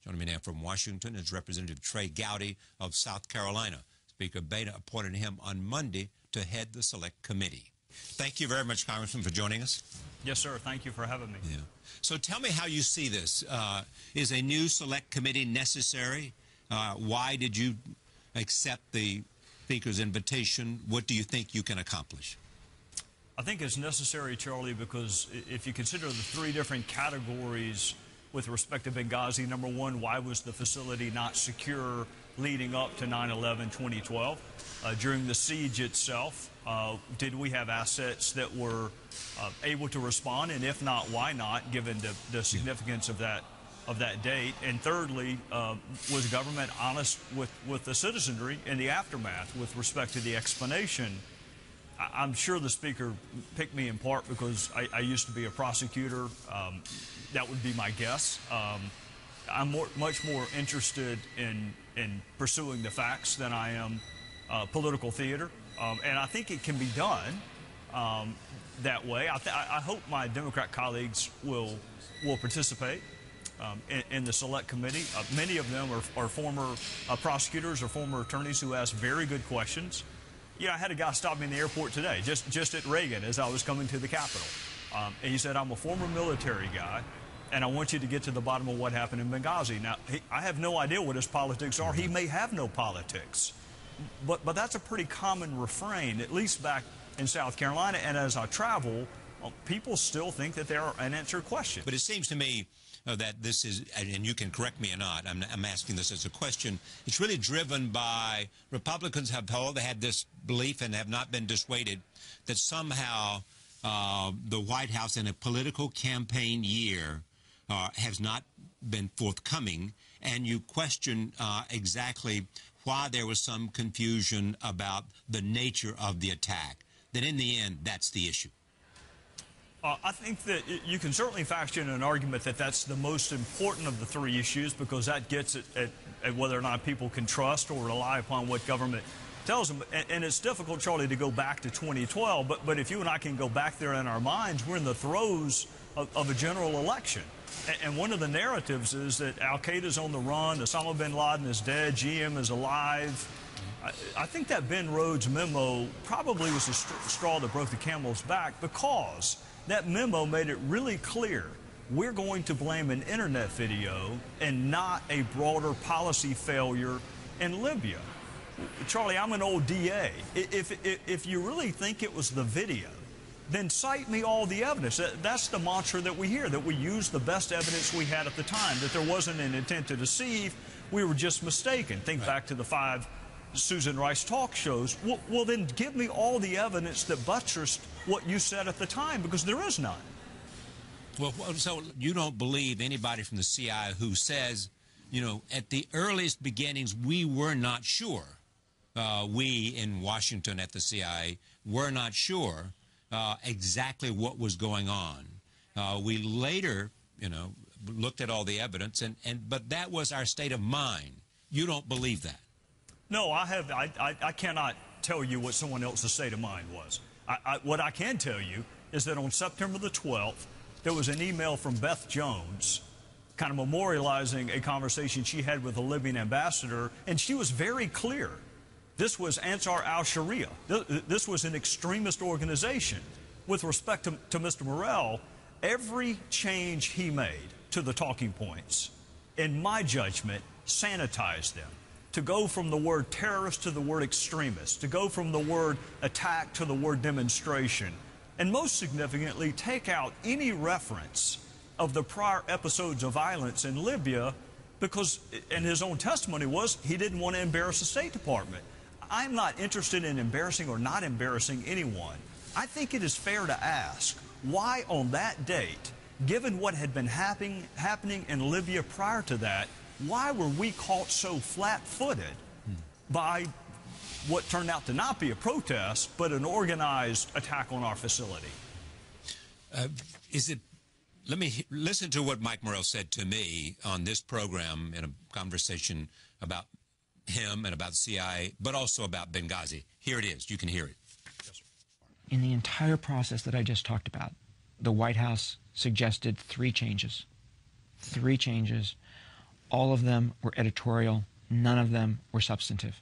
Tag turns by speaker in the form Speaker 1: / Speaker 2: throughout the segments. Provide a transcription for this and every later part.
Speaker 1: Joining me now from Washington is Representative Trey Gowdy of South Carolina. Speaker Beta appointed him on Monday to head the Select Committee. Thank you very much, Congressman, for joining us.
Speaker 2: Yes, sir. Thank you for having me.
Speaker 1: Yeah. So tell me how you see this. Is a new Select Committee necessary? Why did you accept the Speaker's invitation? What do you think you can accomplish?
Speaker 2: I think it's necessary, Charlie, because if you consider the three different categories with respect to Benghazi, number one, why was the facility not secure leading up to 9/11/2012? During the siege itself, did we have assets that were able to respond? And if not, why not, given the significance of that date? And thirdly, was government honest with the citizenry in the aftermath with respect to the explanation? I'm sure the Speaker picked me in part because I used to be a prosecutor. That would be my guess. I'm much more interested in pursuing the facts than I am political theater. And I think it can be done that way. I hope my Democrat colleagues will participate in the Select Committee. Many of them are former prosecutors or former attorneys who ask very good questions. I had a guy stop me in the airport today, just at Reagan, as I was coming to the Capitol. And he said, "I'm a former military guy, and I want you to get to the bottom of what happened in Benghazi." Now, I have no idea what his politics are. He may have no politics. But that's a pretty common refrain, at least back in South Carolina. And as I travel, people still think that there are unanswered questions.
Speaker 1: But it seems to me that this is, and you can correct me or not, I'm asking this as a question, it's really driven by Republicans have had this belief and have not been dissuaded that somehow the White House in a political campaign year has not been forthcoming, and you question exactly why there was some confusion about the nature of the attack. That in the end, that's the issue.
Speaker 2: I think that you can certainly fashion an argument that that's the most important of the three issues, because that gets at whether or not people can trust or rely upon what government tells them. And it's difficult, Charlie, to go back to 2012, but if you and I can go back there in our minds, we're in the throes of a general election. And one of the narratives is that Al-Qaeda's on the run, Osama bin Laden is dead, GM is alive. I think that Ben Rhodes memo probably was the straw that broke the camel's back, because that memo made it really clear we're going to blame an internet video and not a broader policy failure in Libya. Charlie, I'm an old DA. If you really think it was the video, then cite me all the evidence. That's the mantra that we hear, that we use the best evidence we had at the time, that there wasn't an intent to deceive, we were just mistaken. Think back to the 5 Susan Rice talk shows. Well, then give me all the evidence that buttressed what you said at the time, because there is none.
Speaker 1: Well, so you don't believe anybody from the CIA who says, at the earliest beginnings, we were not sure. We in Washington at the CIA were not sure exactly what was going on. We later, looked at all the evidence, but that was our state of mind. You don't believe that?
Speaker 2: No, I cannot tell you what someone else's state of mind was. What I can tell you is that on September the 12th, there was an email from Beth Jones kind of memorializing a conversation she had with the Libyan ambassador, and she was very clear. This was Ansar al-Sharia. This was an extremist organization. With respect to Mr. Morrell, every change he made to the talking points, in my judgment, sanitized them. To go from the word terrorist to the word extremist, to go from the word attack to the word demonstration, and most significantly, take out any reference of the prior episodes of violence in Libya, because, and his own testimony was, he didn't want to embarrass the State Department. I'm not interested in embarrassing or not embarrassing anyone. I think it is fair to ask why on that date, given what had been happening in Libya prior to that, why were we caught so flat-footed by what turned out to not be a protest, but an organized attack on our facility?
Speaker 1: Let me listen to what Mike Morrell said to me on this program in a conversation about him and about CIA, but also about Benghazi. Here it is. You can hear it.
Speaker 2: Yes, sir.
Speaker 3: In the entire process that I just talked about, the White House suggested 3 changes. 3 changes, All of them were editorial. None of them were substantive.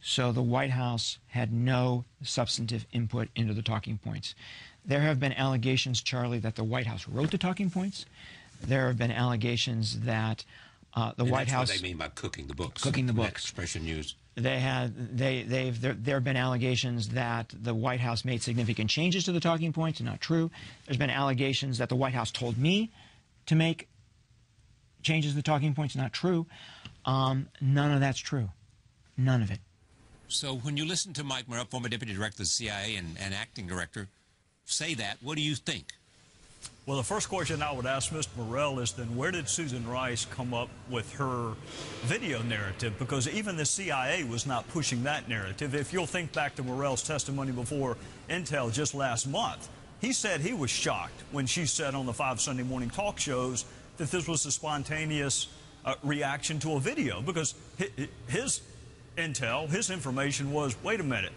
Speaker 3: So the White House had no substantive input into the talking points. There have been allegations, Charlie, that the White House wrote the talking points. There have been allegations that the White House...
Speaker 1: That's what they mean by cooking the books.
Speaker 3: Cooking the books.
Speaker 1: That expression used.
Speaker 3: There have been allegations that the White House made significant changes to the talking points. Not true. There's been allegations that the White House told me to make changes to the talking points. Not true. None of that's true. None of it.
Speaker 1: So when you listen to Mike Morrell, former Deputy Director of the CIA and Acting Director, say that, what do you think?
Speaker 2: Well, the first question I would ask Mr. Morrell is then where did Susan Rice come up with her video narrative? Because even the CIA was not pushing that narrative. If you'll think back to Morrell's testimony before Intel just last month, he said he was shocked when she said on the 5 Sunday morning talk shows that this was a spontaneous reaction to a video, because his intel, his information was, wait a minute,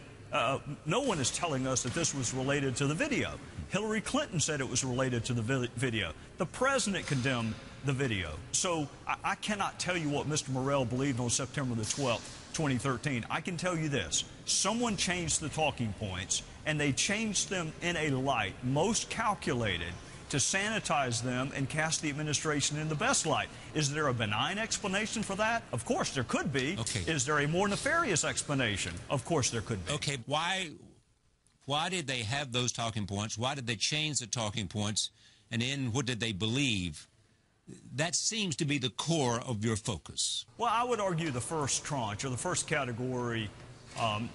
Speaker 2: no one is telling us that this was related to the video. Hillary Clinton said it was related to the video. The president condemned the video. So I cannot tell you what Mr. Morrell believed on September the 12th, 2013. I can tell you this. Someone changed the talking points, and they changed them in a light most calculated to sanitize them and cast the administration in the best light. Is there a benign explanation for that? Of course there could be.
Speaker 1: Okay.
Speaker 2: Is there a more nefarious explanation? Of course there could be.
Speaker 1: Okay, why did they have those talking points? Why did they change the talking points? And in what did they believe? That seems to be the core of your focus.
Speaker 2: Well, I would argue the first tranche, or the first category,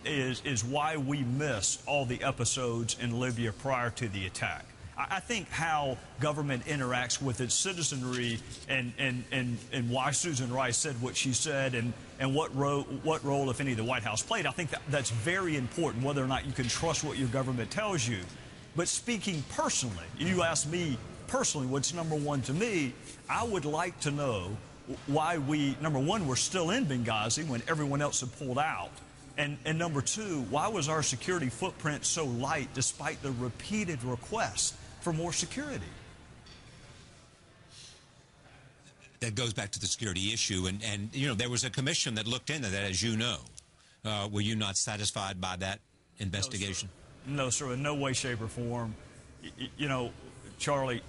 Speaker 2: is why we missed all the episodes in Libya prior to the attack. I think how government interacts with its citizenry and why Susan Rice said what she said and what role, if any, the White House played, I think that's very important, whether or not you can trust what your government tells you. But speaking personally, you asked me personally what's number one to me, I would like to know why we, number one, we're still in Benghazi when everyone else had pulled out. And number two, why was our security footprint so light despite the repeated requests for more security?
Speaker 1: That goes back to the security issue. And you know, there was a commission that looked into that, as you know. Were you not satisfied by that investigation?
Speaker 2: No, sir, in no way, shape, or form. You know, Charlie,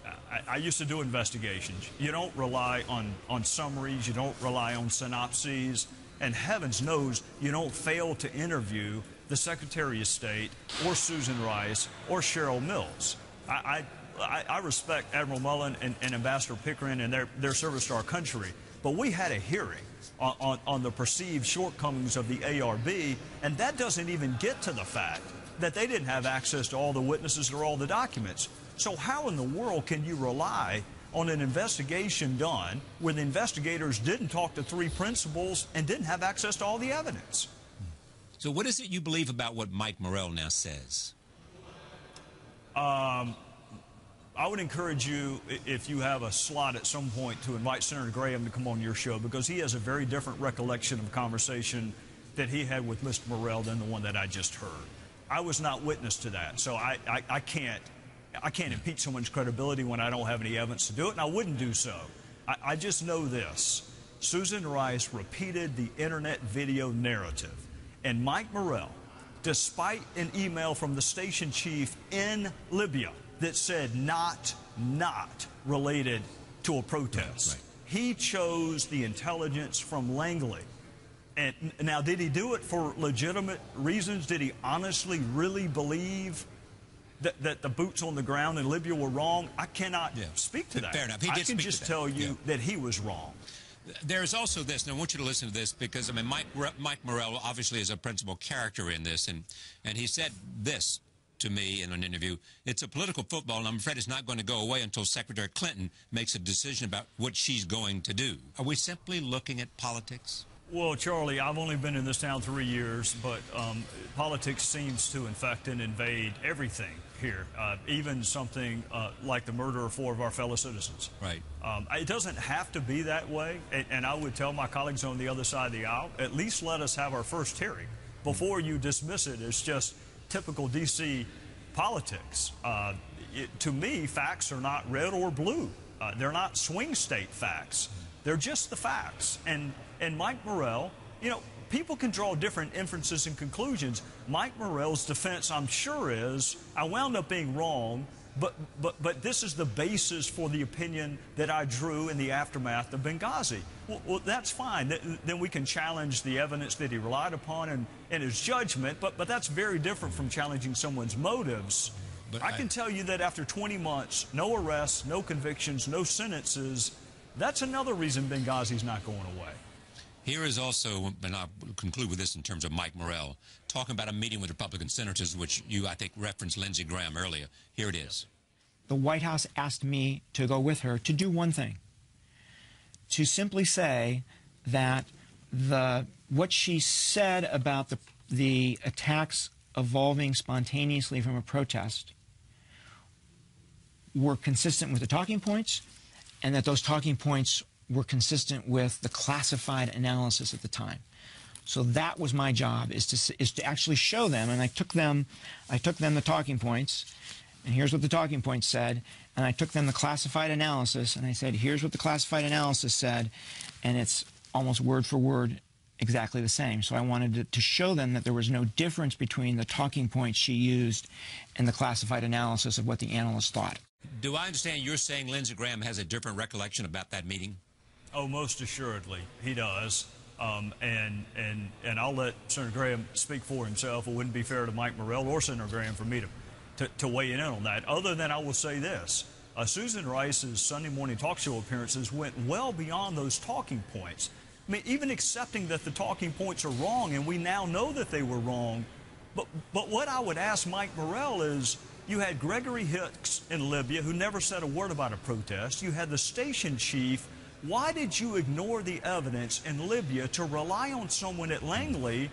Speaker 2: I used to do investigations. You don't rely on summaries. You don't rely on synopses. And heavens knows you don't fail to interview the Secretary of State or Susan Rice or Cheryl Mills. I respect Admiral Mullen and Ambassador Pickering and their service to our country, but we had a hearing on the perceived shortcomings of the ARB, and that doesn't even get to the fact that they didn't have access to all the witnesses or all the documents. So how in the world can you rely on an investigation done where the investigators didn't talk to 3 principals and didn't have access to all the evidence?
Speaker 1: So what is it you believe about what Mike Morrell now says?
Speaker 2: I would encourage you, if you have a slot at some point, to invite Senator Graham to come on your show, because he has a very different recollection of a conversation that he had with Mr. Morrell than the one that I just heard. I was not witness to that, so I can't impeach someone's credibility when I don't have any evidence to do it, and I wouldn't do so. I just know this. Susan Rice repeated the internet video narrative, and Mike Morrell, despite an email from the station chief in Libya that said not related to a protest,
Speaker 1: right.
Speaker 2: He chose the intelligence from Langley. And now, did he do it for legitimate reasons? Did he honestly really believe that the boots on the ground in Libya were wrong? I cannot speak to that.
Speaker 1: Fair enough.
Speaker 2: I can just tell you that he was wrong.
Speaker 1: There's also this, and I want you to listen to this, because, I mean, Mike Morrell obviously is a principal character in this, and he said this to me in an interview: it's a political football, and I'm afraid it's not going to go away until Secretary Clinton makes a decision about what she's going to do. Are we simply looking at politics?
Speaker 2: Well, Charlie, I've only been in this town 3 years, but politics seems to infect and invade everything here, even something like the murder of 4 of our fellow citizens.
Speaker 1: Right.
Speaker 2: It doesn't have to be that way, and I would tell my colleagues on the other side of the aisle, at least let us have our first hearing before you dismiss it as just typical D.C. politics. To me, facts are not red or blue. They're not swing state facts. They're just the facts. And Mike Morrell, you know, people can draw different inferences and conclusions. Mike Morrell's defense, I'm sure, is I wound up being wrong, but this is the basis for the opinion that I drew in the aftermath of Benghazi. Well, that's fine. Then we can challenge the evidence that he relied upon and his judgment, but that's very different from challenging someone's motives. But I can tell you that after 20 months, no arrests, no convictions, no sentences, that's another reason Benghazi's not going away.
Speaker 1: Here is also, and I'll conclude with this in terms of Mike Morrell, talking about a meeting with Republican senators, which you, I think, referenced Lindsey Graham earlier. Here it is.
Speaker 3: The White House asked me to go with her to do one thing, to simply say that what she said about the attacks evolving spontaneously from a protest were consistent with the talking points, and that those talking points were consistent with the classified analysis at the time. So that was my job, is to actually show them, and I took them the talking points, and here's what the talking points said, and I took them the classified analysis, and I said, here's what the classified analysis said, and it's almost word for word exactly the same. So I wanted to show them that there was no difference between the talking points she used and the classified analysis of what the analysts thought.
Speaker 1: Do I understand you're saying Lindsey Graham has a different recollection about that meeting?
Speaker 2: Oh, most assuredly, he does. And I'll let Senator Graham speak for himself. It wouldn't be fair to Mike Morrell or Senator Graham for me to weigh in on that. Other than I will say this. Susan Rice's Sunday morning talk show appearances went well beyond those talking points. I mean, even accepting that the talking points are wrong, and we now know that they were wrong. But what I would ask Mike Morrell is, you had Gregory Hicks in Libya, who never said a word about a protest. You had the station chief. Why did you ignore the evidence in Libya to rely on someone at Langley?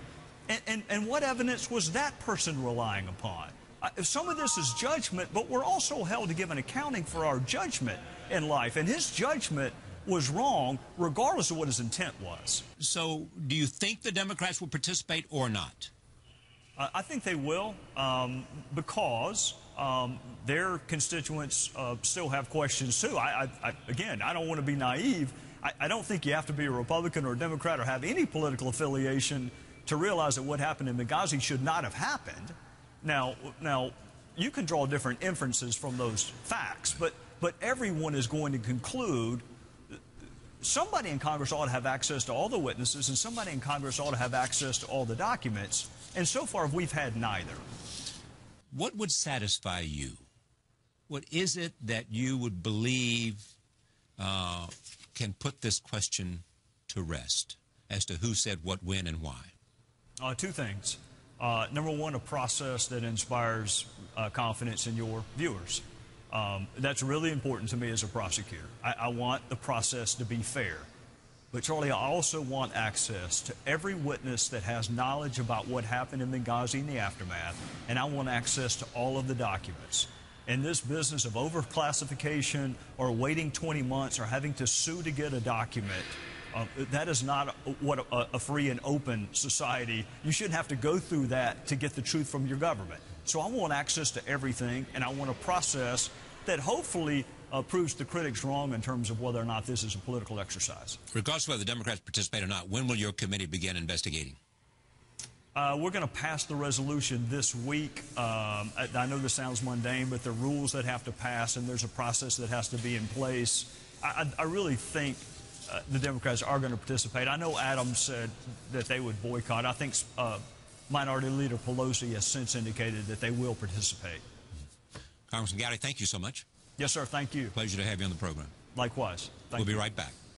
Speaker 2: And what evidence was that person relying upon? Some of this is judgment, but we're also held to give an accounting for our judgment in life. And his judgment was wrong, regardless of what his intent was.
Speaker 1: So do you think the Democrats will participate or not?
Speaker 2: I think they will, because their constituents still have questions, too. Again, I don't want to be naive. I don't think you have to be a Republican or a Democrat or have any political affiliation to realize that what happened in Benghazi should not have happened. Now, you can draw different inferences from those facts, but everyone is going to conclude somebody in Congress ought to have access to all the witnesses, and somebody in Congress ought to have access to all the documents. And so far, we've had neither.
Speaker 1: What would satisfy you? What is it that you would believe can put this question to rest as to who said what, when, and why?
Speaker 2: Two things. Number one, a process that inspires confidence in your viewers. That's really important to me as a prosecutor. I want the process to be fair. But, Charlie, I also want access to every witness that has knowledge about what happened in Benghazi in the aftermath, and I want access to all of the documents. In this business of overclassification or waiting 20 months or having to sue to get a document, that is not what a free and open society. You shouldn't have to go through that to get the truth from your government. So I want access to everything, and I want a process that hopefully proves the critics wrong in terms of whether or not this is a political exercise.
Speaker 1: Regardless of whether the Democrats participate or not, when will your committee begin investigating?
Speaker 2: We're going to pass the resolution this week. I know this sounds mundane, but there are rules that have to pass, and there's a process that has to be in place. I really think the Democrats are going to participate. I know Adams said that they would boycott. I think Minority Leader Pelosi has since indicated that they will participate.
Speaker 1: Congressman Gowdy, thank you so much.
Speaker 2: Yes, sir. Thank you.
Speaker 1: Pleasure to have you on the program.
Speaker 2: Likewise.
Speaker 1: We'll be right back.